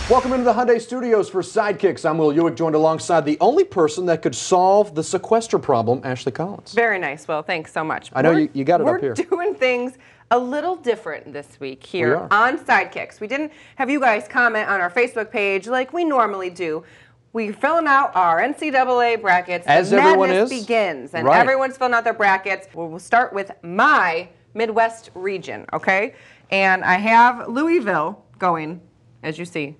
Welcome into the Hyundai Studios for Sidekicks. I'm Will Ewick, joined alongside the only person that could solve the sequester problem, Ashley Collins. Very nice, Will. Thanks so much. I know you got it up here. We're doing things a little different this week here on Sidekicks. We didn't have you guys comment on our Facebook page like we normally do. We're filling out our NCAA brackets. As everyone is. Begins, and right. Everyone's filling out their brackets. We'll start with my Midwest region, okay? And I have Louisville going, as you see.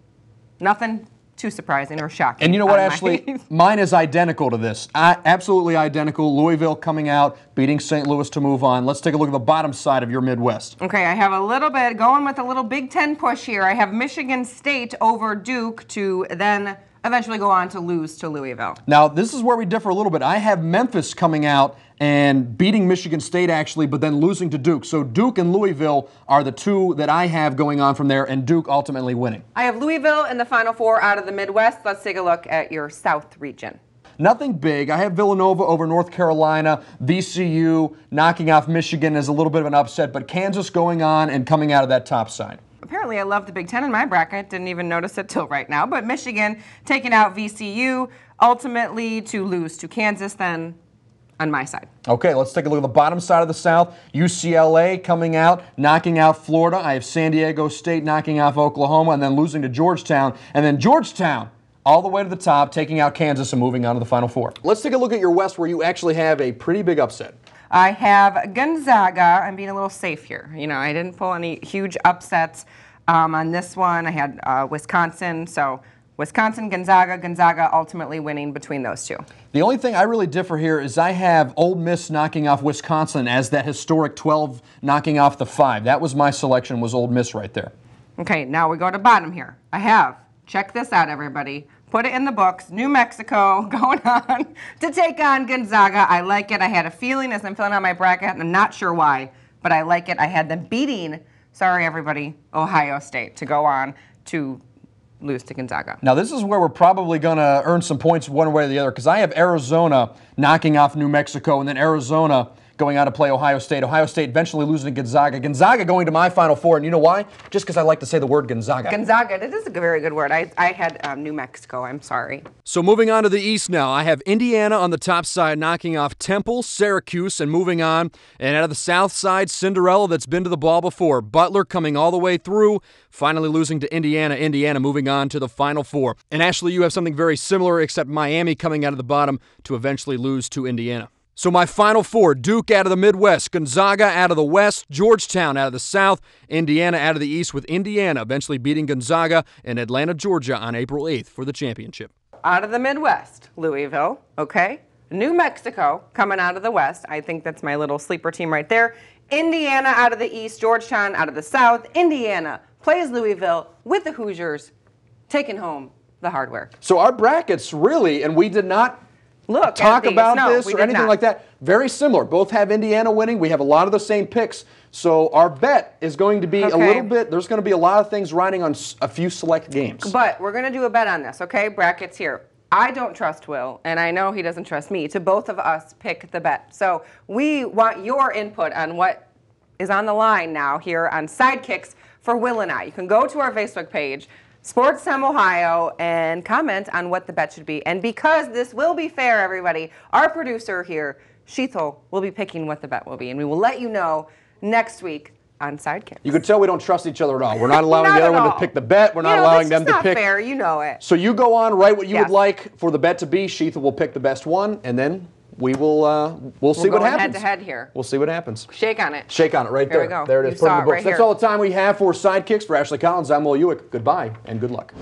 Nothing too surprising or shocking. And you know what, Ashley? Mine is identical to this. Absolutely identical. Louisville coming out, beating St. Louis to move on. Let's take a look at the bottom side of your Midwest. Okay, I have a little bit, going with a little Big Ten push here. I have Michigan State over Duke to then eventually go on to lose to Louisville. Now, this is where we differ a little bit. I have Memphis coming out and beating Michigan State, actually, but then losing to Duke. So Duke and Louisville are the two that I have going on from there, and Duke ultimately winning. I have Louisville in the Final Four out of the Midwest. Let's take a look at your South region. Nothing big. I have Villanova over North Carolina, VCU knocking off Michigan as a little bit of an upset, but Kansas going on and coming out of that top side. Apparently, I love the Big Ten in my bracket. Didn't even notice it till right now. But Michigan taking out VCU, ultimately to lose to Kansas then on my side. Okay, let's take a look at the bottom side of the South. UCLA coming out, knocking out Florida. I have San Diego State knocking off Oklahoma and then losing to Georgetown. And then Georgetown all the way to the top, taking out Kansas and moving on to the Final Four. Let's take a look at your West where you actually have a pretty big upset. I have Gonzaga. I'm being a little safe here. You know, I didn't pull any huge upsets on this one. I had Wisconsin, so Wisconsin, Gonzaga ultimately winning between those two. The only thing I really differ here is I have Ole Miss knocking off Wisconsin as that historic 12 knocking off the 5. That was my selection, was Ole Miss right there. Okay, now we go to bottom here. I have, check this out, everybody. Put it in the books. New Mexico going on to take on Gonzaga. I like it. I had a feeling as I'm filling out my bracket, and I'm not sure why, but I like it. I had them beating, sorry everybody, Ohio State to go on to lose to Gonzaga. Now this is where we're probably going to earn some points one way or the other because I have Arizona knocking off New Mexico and then Arizona going out to play Ohio State. Ohio State eventually losing to Gonzaga. Gonzaga going to my Final Four, and you know why? Just because I like to say the word Gonzaga. Gonzaga, that is a very good word. I had New Mexico, I'm sorry. So moving on to the East now, I have Indiana on the top side knocking off Temple, Syracuse, and moving on. And out of the South side, Cinderella that's been to the ball before. Butler coming all the way through, finally losing to Indiana. Indiana moving on to the Final Four. And Ashley, you have something very similar, except Miami coming out of the bottom to eventually lose to Indiana. So my Final Four, Duke out of the Midwest, Gonzaga out of the West, Georgetown out of the South, Indiana out of the East, with Indiana eventually beating Gonzaga in Atlanta, Georgia on April 8th for the championship. Out of the Midwest, Louisville, okay? New Mexico coming out of the West. I think that's my little sleeper team right there. Indiana out of the East, Georgetown out of the South. Indiana plays Louisville with the Hoosiers, taking home the hardware. So our brackets really, and we did not talk about this or anything like that. Very similar. Both have Indiana winning. We have a lot of the same picks. So our bet is going to be a little bit, there's going to be a lot of things riding on a few select games. But we're going to do a bet on this, okay? Brackets here. I don't trust Will, and I know he doesn't trust me, to both of us pick the bet. So we want your input on what is on the line now here on Sidekicks for Will and I. You can go to our Facebook page, SportsTime Ohio, and comment on what the bet should be. And because this will be fair, everybody, our producer here, Sheethel, will be picking what the bet will be. And we will let you know next week on Sidekicks. You can tell we don't trust each other at all. We're not allowing the other one to pick the bet. We're not allowing them to pick. That's not fair. You know it. So you go on, write what you would like for the bet to be. Sheethel will pick the best one, and then we'll see what happens. Head to head here. We'll see what happens. Shake on it. Shake on it right there. Here we go. There it is. Put it in the books. That's all the time we have for Sidekicks. For Ashley Collins, I'm Will Ewick. Goodbye and good luck.